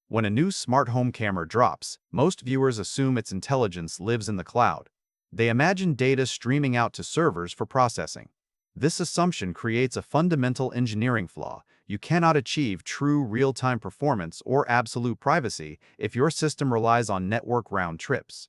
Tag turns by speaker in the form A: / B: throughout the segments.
A: When a new smart home camera drops, most viewers assume its intelligence lives in the cloud. They imagine data streaming out to servers for processing. This assumption creates a fundamental engineering flaw. You cannot achieve true real-time performance or absolute privacy if your system relies on network round trips.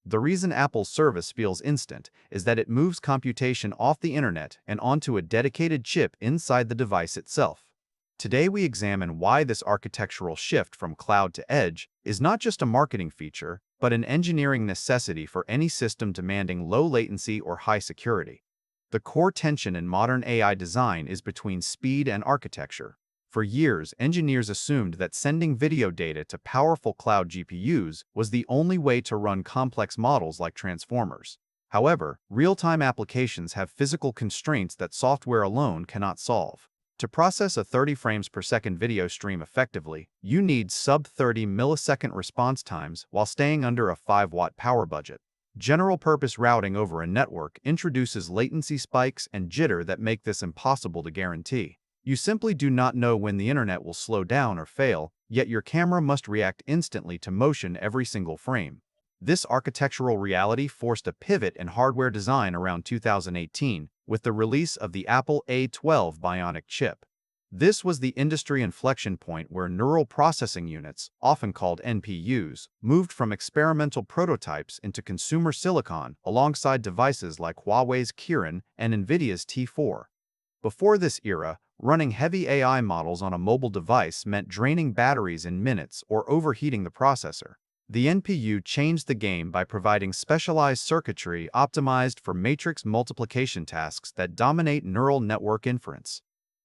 A: The reason Apple's service feels instant is that it moves computation off the internet and onto a dedicated chip inside the device itself. Today we examine why this architectural shift from cloud to edge is not just a marketing feature, but an engineering necessity for any system demanding low latency or high security. The core tension in modern AI design is between speed and architecture. For years, engineers assumed that sending video data to powerful cloud GPUs was the only way to run complex models like transformers. However, real-time applications have physical constraints that software alone cannot solve. To process a 30 frames per second video stream effectively, you need sub-30 millisecond response times while staying under a 5-watt power budget. General-purpose routing over a network introduces latency spikes and jitter that make this impossible to guarantee. You simply do not know when the internet will slow down or fail, yet your camera must react instantly to motion every single frame. This architectural reality forced a pivot in hardware design around 2018 with the release of the Apple A12 Bionic chip. This was the industry inflection point where neural processing units, often called NPUs, moved from experimental prototypes into consumer silicon alongside devices like Huawei's Kirin and NVIDIA's T4. Before this era, running heavy AI models on a mobile device meant draining batteries in minutes or overheating the processor. The NPU changed the game by providing specialized circuitry optimized for matrix multiplication tasks that dominate neural network inference.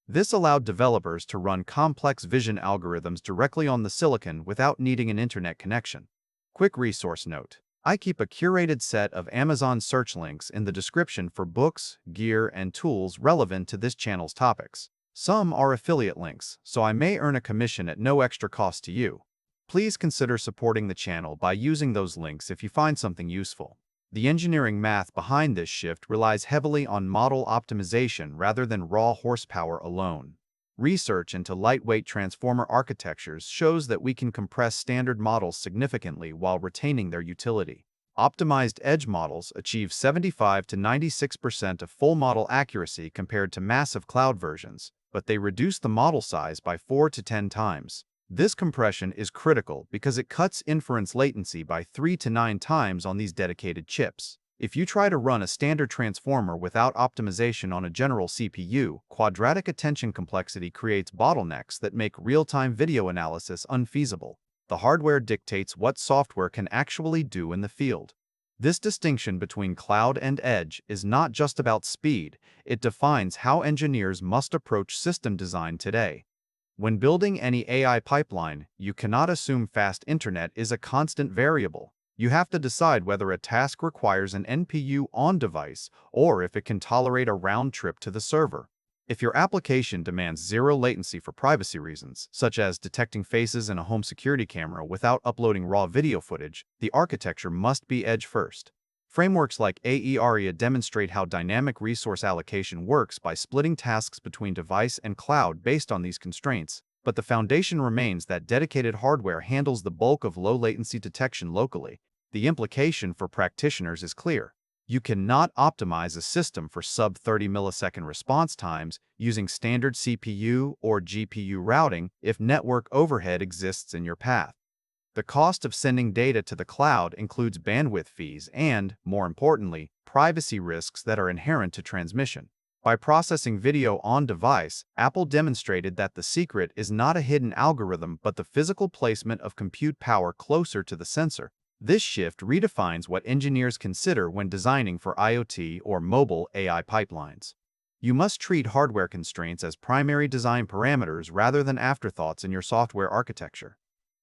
A: This allowed developers to run complex vision algorithms directly on the silicon without needing an internet connection. Quick resource note: I keep a curated set of Amazon search links in the description for books, gear, and tools relevant to this channel's topics. Some are affiliate links, so I may earn a commission at no extra cost to you. Please consider supporting the channel by using those links if you find something useful. The engineering math behind this shift relies heavily on model optimization rather than raw horsepower alone. Research into lightweight transformer architectures shows that we can compress standard models significantly while retaining their utility. Optimized edge models achieve 75 to 96% of full model accuracy compared to massive cloud versions, but they reduce the model size by 4 to 10 times. This compression is critical because it cuts inference latency by 3 to 9 times on these dedicated chips. If you try to run a standard transformer without optimization on a general CPU, quadratic attention complexity creates bottlenecks that make real-time video analysis unfeasible. The hardware dictates what software can actually do in the field. This distinction between cloud and edge is not just about speed, it defines how engineers must approach system design today. When building any AI pipeline, you cannot assume fast internet is a constant variable. You have to decide whether a task requires an NPU on-device or if it can tolerate a round trip to the server. If your application demands zero latency for privacy reasons, such as detecting faces in a home security camera without uploading raw video footage, the architecture must be edge-first. Frameworks like AERIA demonstrate how dynamic resource allocation works by splitting tasks between device and cloud based on these constraints, but the foundation remains that dedicated hardware handles the bulk of low-latency detection locally. The implication for practitioners is clear. You cannot optimize a system for sub-30 millisecond response times using standard CPU or GPU routing if network overhead exists in your path. The cost of sending data to the cloud includes bandwidth fees and, more importantly, privacy risks that are inherent to transmission. By processing video on-device, Apple demonstrated that the secret is not a hidden algorithm but the physical placement of compute power closer to the sensor. This shift redefines what engineers consider when designing for IoT or mobile AI pipelines. You must treat hardware constraints as primary design parameters rather than afterthoughts in your software architecture.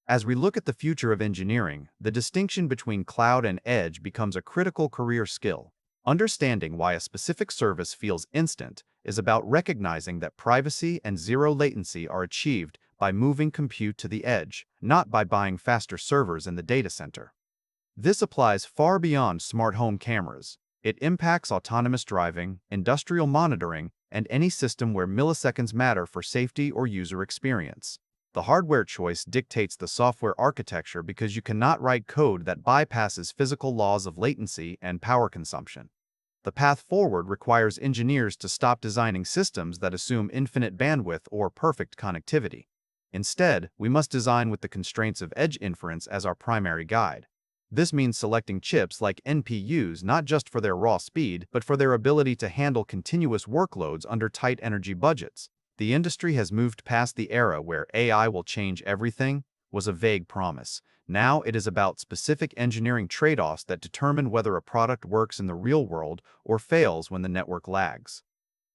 A: As we look at the future of engineering, the distinction between cloud and edge becomes a critical career skill. Understanding why a specific service feels instant is about recognizing that privacy and zero latency are achieved by moving compute to the edge, not by buying faster servers in the data center. This applies far beyond smart home cameras. It impacts autonomous driving, industrial monitoring, and any system where milliseconds matter for safety or user experience. The hardware choice dictates the software architecture because you cannot write code that bypasses physical laws of latency and power consumption. The path forward requires engineers to stop designing systems that assume infinite bandwidth or perfect connectivity. Instead, we must design with the constraints of edge inference as our primary guide. This means selecting chips like NPUs not just for their raw speed, but for their ability to handle continuous workloads under tight energy budgets. The industry has moved past the era where AI will change everything was a vague promise. Now it is about specific engineering trade-offs that determine whether a product works in the real world or fails when the network lags.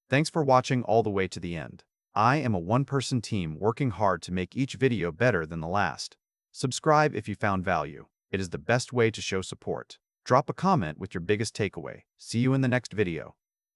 A: Thanks for watching all the way to the end. I am a one-person team working hard to make each video better than the last. Subscribe if you found value. It is the best way to show support. Drop a comment with your biggest takeaway. See you in the next video.